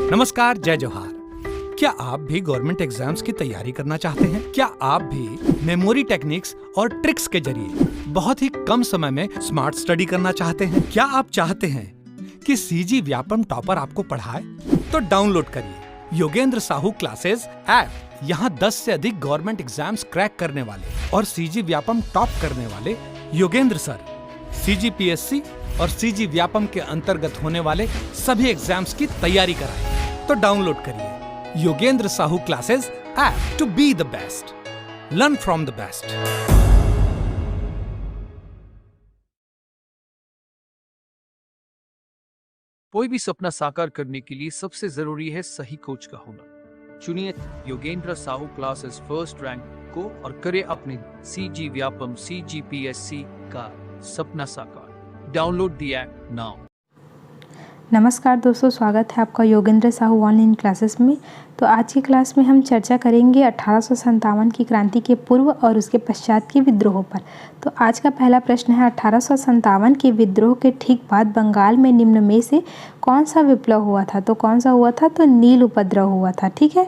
नमस्कार, जय जोहार। क्या आप भी गवर्नमेंट एग्जाम्स की तैयारी करना चाहते हैं? क्या आप भी मेमोरी टेक्निक्स और ट्रिक्स के जरिए बहुत ही कम समय में स्मार्ट स्टडी करना चाहते हैं? क्या आप चाहते हैं कि सीजी व्यापम टॉपर आपको पढ़ाए? तो डाउनलोड करिए योगेंद्र साहू क्लासेस ऐप। यहाँ 10 से अधिक गवर्नमेंट एग्जाम्स क्रैक करने वाले और सीजी व्यापम टॉप करने वाले योगेंद्र सर CGPSC और सीजी व्यापम के अंतर्गत होने वाले सभी एग्जाम्स की तैयारी कराएं। तो डाउनलोड करिए Yogendra Sahu classes app to be the best, learn from the best. कोई भी सपना साकार करने के लिए सबसे जरूरी है सही कोच का होना। चुनिए Yogendra Sahu classes first rank को और करें अपने सीजी व्यापम CGPSC का सपना साकार। Download the app now. नमस्कार दोस्तों, स्वागत है आपका योगेंद्र साहू ऑनलाइन क्लासेस में। तो आज की क्लास में हम चर्चा करेंगे 1857 की क्रांति के पूर्व और उसके पश्चात के विद्रोहों पर। तो आज का पहला प्रश्न है, 1857 के विद्रोह के ठीक बाद बंगाल में निम्न में से कौन सा विप्लव हुआ था? तो कौन सा हुआ था? तो नील उपद्रव हुआ था। ठीक है,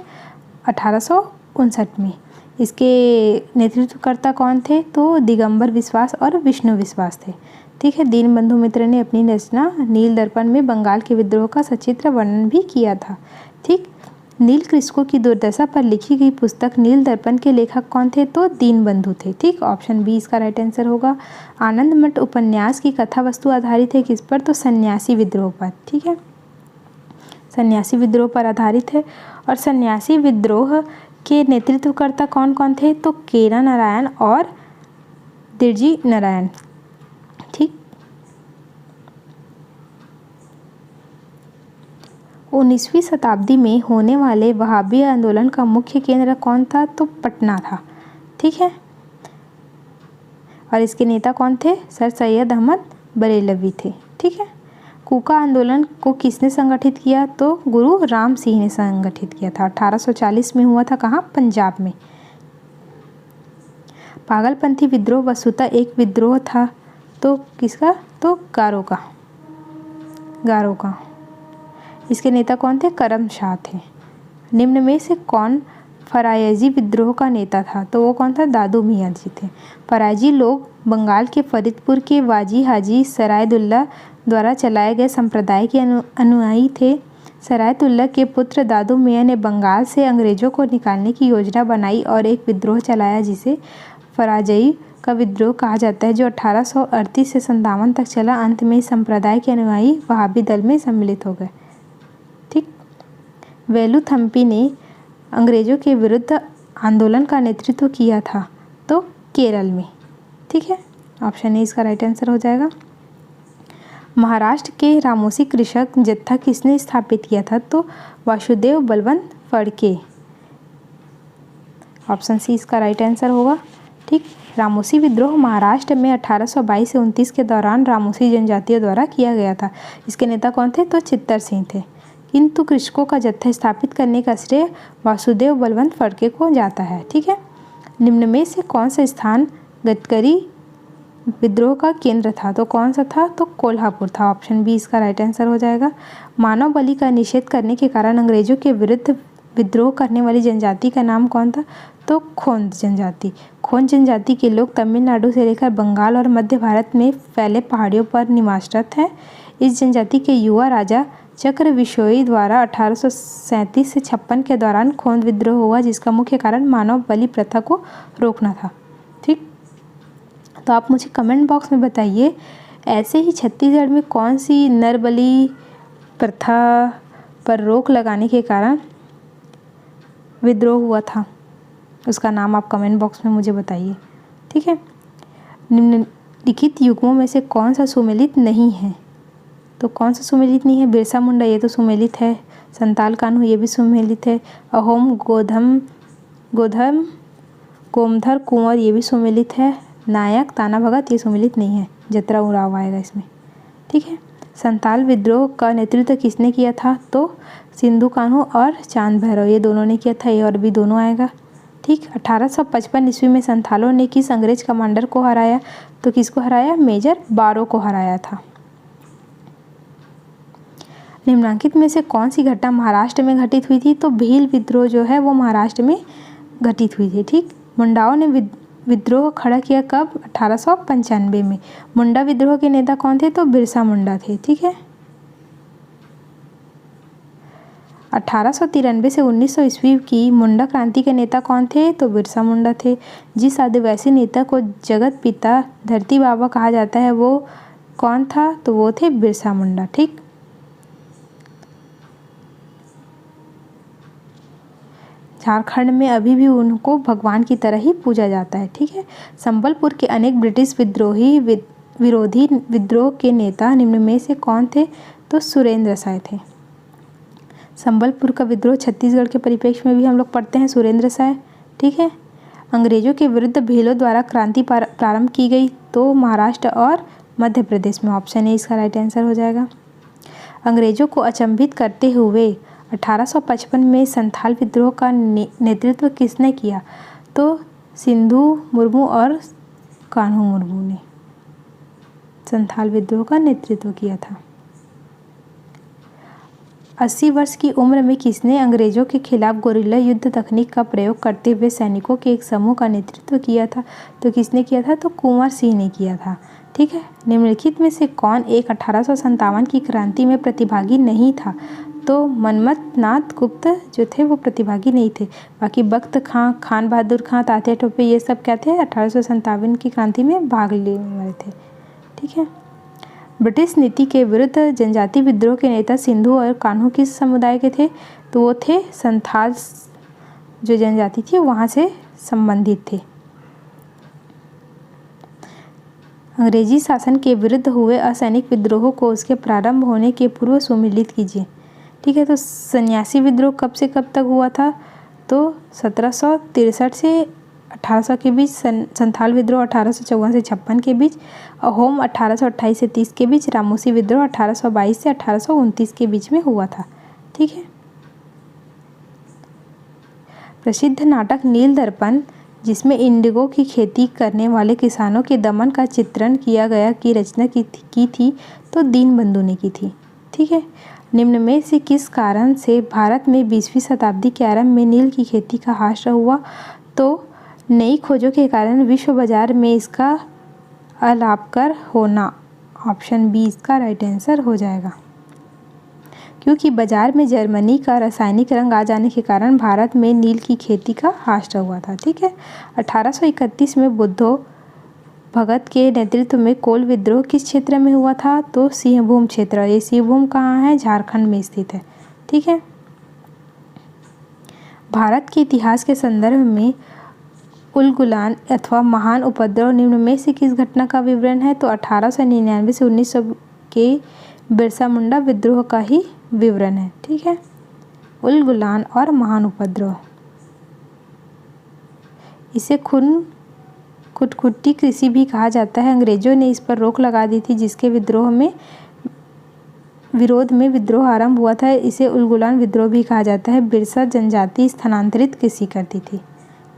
1859 में। इसके नेतृत्वकर्ता कौन थे? तो दिगंबर विश्वास और विष्णु विश्वास थे। ठीक है, दीनबंधु मित्र ने अपनी रचना नील दर्पण में बंगाल के विद्रोह का सचित्र वर्णन भी किया था। ठीक, नील कृषकों की दुर्दशा पर लिखी गई पुस्तक नील दर्पण के लेखक कौन थे? तो दीनबंधु थे। ठीक, ऑप्शन बी इसका राइट आंसर होगा। आनंद मठ उपन्यास की कथा वस्तु आधारित है किस पर? तो सन्यासी विद्रोह पर। ठीक है, सन्यासी विद्रोह पर आधारित है। और सन्यासी विद्रोह के नेतृत्वकर्ता कौन कौन थे? तो केरा नारायण और दिरजी नारायण। ठीक, 19वीं शताब्दी में होने वाले वहाबी आंदोलन का मुख्य केंद्र कौन था? तो पटना था। ठीक है, और इसके नेता कौन थे? सर सैयद अहमद बरेलवी थे। ठीक है, कूका आंदोलन को किसने संगठित किया? तो गुरु राम सिंह ने संगठित किया था। 1840 में हुआ था। कहाँ? पंजाब में। पागलपंथी विद्रोह वस्तुतः एक विद्रोह था। तो किसका? तो गारो का। गारो का। इसके नेता कौन थे? करम शाह थे। निम्न में से कौन फरायजी विद्रोह का नेता था? तो वो कौन था? दादू मियाँ जी थे। फरायजी लोग बंगाल के फरीदपुर के वाजी हाजी सरायदुल्ला द्वारा चलाए गए संप्रदाय के अनुयायी थे। सरायदुल्ला के पुत्र दादू मियाँ ने बंगाल से अंग्रेजों को निकालने की योजना बनाई और एक विद्रोह चलाया जिसे फरायजी का विद्रोह कहा जाता है, जो 1838 से 57 तक चला। अंत में इस संप्रदाय के अनुयायी वहाबी दल में सम्मिलित हो गए। ठीक, वेलुथम्पी ने अंग्रेजों के विरुद्ध आंदोलन का नेतृत्व किया था। तो केरल में। ठीक है, ऑप्शन ए इसका राइट आंसर हो जाएगा। महाराष्ट्र के रामोसी कृषक जत्था किसने स्थापित किया था? तो वासुदेव बलवंत फड़के। ऑप्शन सी इसका राइट आंसर होगा। ठीक, रामोसी विद्रोह महाराष्ट्र में 1822 से 29 के दौरान रामोसी जनजातियों द्वारा किया गया था। इसके नेता कौन थे? तो चित्तर सिंह थे। किंतु कृषकों का जत्था स्थापित करने का श्रेय वासुदेव बलवंत फड़के को जाता है। ठीक है, निम्न में से कौन सा स्थान गडकरी विद्रोह का केंद्र था? तो कौन सा था? तो कोल्हापुर था। ऑप्शन बी इसका राइट आंसर हो जाएगा। मानव बलि का निषेध करने के कारण अंग्रेजों के विरुद्ध विद्रोह करने वाली जनजाति का नाम कौन था? तो खोंद जनजाति। खोंद जनजाति के लोग तमिलनाडु से लेकर बंगाल और मध्य भारत में फैले पहाड़ियों पर निवासरत हैं। इस जनजाति के युवा राजा चक्र विशोई द्वारा 1837 से 56 के दौरान खोंद विद्रोह हुआ, जिसका मुख्य कारण मानव बलि प्रथा को रोकना था। ठीक, तो आप मुझे कमेंट बॉक्स में बताइए, ऐसे ही छत्तीसगढ़ में कौन सी नर बलि प्रथा पर रोक लगाने के कारण विद्रोह हुआ था? उसका नाम आप कमेंट बॉक्स में मुझे बताइए। ठीक है, निम्नलिखित युग्मों में से कौन सा सुमेलित नहीं है? तो कौन सा सुमेलित नहीं है? बिरसा मुंडा, ये तो सुमेलित है। संताल कान्हू, ये भी सुमेलित है। अहोम गोधम गोमधर कुंवर, ये भी सुमेलित है। नायक ताना भगत, ये सुमेलित नहीं है। जतरा उराव आएगा इसमें। ठीक है, संताल विद्रोह का नेतृत्व किसने किया था? तो सिंधु कान्हू और चांद भैरव, ये दोनों ने किया था। ये और भी दोनों आएगा। ठीक, 1855 ईस्वी में संथालों ने किस अंग्रेज कमांडर को हराया? तो किसको हराया? मेजर बारो को हराया था। निम्नलिखित में से कौन सी घटना महाराष्ट्र में घटित हुई थी? तो भील विद्रोह जो है वो महाराष्ट्र में घटित हुई थी। ठीक, मुंडाओं ने विद्रोह खड़ा किया कब? 1895 में। मुंडा विद्रोह के नेता कौन थे? तो बिरसा मुंडा थे। ठीक है, 1893 से 1900 ईस्वी की मुंडा क्रांति के नेता कौन थे? तो बिरसा मुंडा थे। जिस आदिवासी नेता को जगत पिता धरती बाबा कहा जाता है वो कौन था? तो वो थे बिरसा मुंडा। ठीक, झारखंड में अभी भी उनको भगवान की तरह ही पूजा जाता है। ठीक है, संबलपुर के अनेक ब्रिटिश विरोधी विद्रोह के नेता निम्न में से कौन थे? तो सुरेंद्र साय थे। संबलपुर का विद्रोह छत्तीसगढ़ के परिप्रेक्ष्य में भी हम लोग पढ़ते हैं सुरेंद्र साय। ठीक है, अंग्रेजों के विरुद्ध भीलों द्वारा क्रांति प्रारंभ की गई तो महाराष्ट्र और मध्य प्रदेश में। ऑप्शन ए इसका राइट आंसर हो जाएगा। अंग्रेजों को अचंभित करते हुए 1855 में संथाल विद्रोह का नेतृत्व किसने किया? तो सिंधु मुर्मू और कान्हू मुर्मू ने संथाल विद्रोह का नेतृत्व किया था। 80 वर्ष की उम्र में किसने अंग्रेजों के खिलाफ गोरिल्ला युद्ध तकनीक का प्रयोग करते हुए सैनिकों के एक समूह का नेतृत्व किया था? तो किसने किया था? तो कुंवर सिंह ने किया था। ठीक है, निम्नलिखित में से कौन एक 1857 की क्रांति में प्रतिभागी नहीं था? तो मनमथ नाथ गुप्त जो थे वो प्रतिभागी नहीं थे। बाकी बख्त खां, खान बहादुर खां, तात्या टोपे ये सब क्या थे? 1857 की क्रांति में भाग लेने वाले थे। ठीक है, ब्रिटिश नीति के विरुद्ध जनजाति विद्रोह के नेता सिंधु और कान्हू किस समुदाय के थे? तो वो थे संथाल जो जनजाति थी वहाँ से संबंधित थे। अंग्रेजी शासन के विरुद्ध हुए असैनिक विद्रोह को उसके प्रारंभ होने के पूर्व सुमेलित कीजिए। ठीक है, तो सन्यासी विद्रोह कब से कब तक हुआ था? तो 1763 से 1800 के बीच। संथाल विद्रोह 1854 से 56 के बीच। अहोम 1828 से 30 के बीच। रामोसी विद्रोह 1822 से 1829 के बीच में हुआ था। ठीक है, प्रसिद्ध नाटक नील दर्पण जिसमें इंडिगो की खेती करने वाले किसानों के दमन का चित्रण किया गया की रचना की थी तो दीनबंधु ने की थी। ठीक है, निम्न में से किस कारण से भारत में 20वीं शताब्दी के आरंभ में नील की खेती का ह्रास हुआ? तो नई खोजों के कारण विश्व बाजार में इसका अलाभकर होना। ऑप्शन बी इसका राइट आंसर हो जाएगा। क्योंकि बाजार में जर्मनी का रासायनिक रंग आ जाने के कारण भारत में नील की खेती का ह्रास हुआ था। ठीक है, 1831 में बुद्धो भगत के नेतृत्व में कोल विद्रोह किस क्षेत्र में हुआ था? तो सिंहभूम क्षेत्र। ये सिंहभूम कहाँ है? झारखंड में स्थित है। ठीक है, भारत के इतिहास के संदर्भ में उलगुलान अथवा महान उपद्रव निम्न में से किस घटना का विवरण है? तो 1899 से 1900 के बिरसा मुंडा विद्रोह का ही विवरण है। ठीक है, उलगुलान और महान उपद्रव। इसे खुटकुटी कृषि भी कहा जाता है। अंग्रेजों ने इस पर रोक लगा दी थी जिसके विरोध में विद्रोह आरंभ हुआ था। इसे उलगुलान विद्रोह भी कहा जाता है। बिरसा जनजाति स्थानांतरित कृषि करती थी।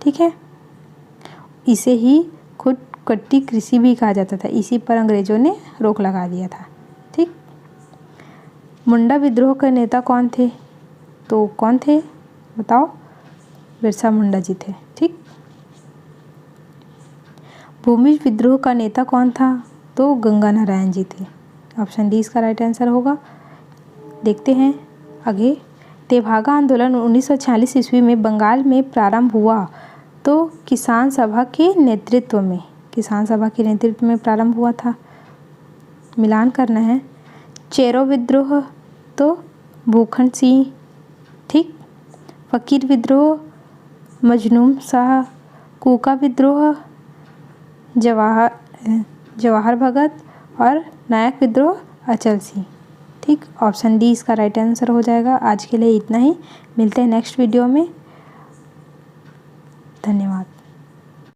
ठीक है, इसे ही खुटकुटी कृषि भी कहा जाता था। इसी पर अंग्रेजों ने रोक लगा दिया था। ठीक, मुंडा विद्रोह के नेता कौन थे? तो कौन थे बताओ? बिरसा मुंडा जी थे। ठीक, भूमि विद्रोह का नेता कौन था? तो गंगा नारायण जी थे। ऑप्शन डी इसका राइट आंसर होगा। देखते हैं आगे। तेभागा आंदोलन 1946 ईस्वी में बंगाल में प्रारंभ हुआ तो किसान सभा के नेतृत्व में प्रारंभ हुआ था। मिलान करना है। चेरो विद्रोह तो भूखंड सिंह। ठीक, फकीर विद्रोह मजनूम शाह। कूका विद्रोह जवाहर भगत और नायक विद्रोह अचल सिंह। ठीक, ऑप्शन डी इसका राइट आंसर हो जाएगा। आज के लिए इतना ही, मिलते हैं नेक्स्ट वीडियो में।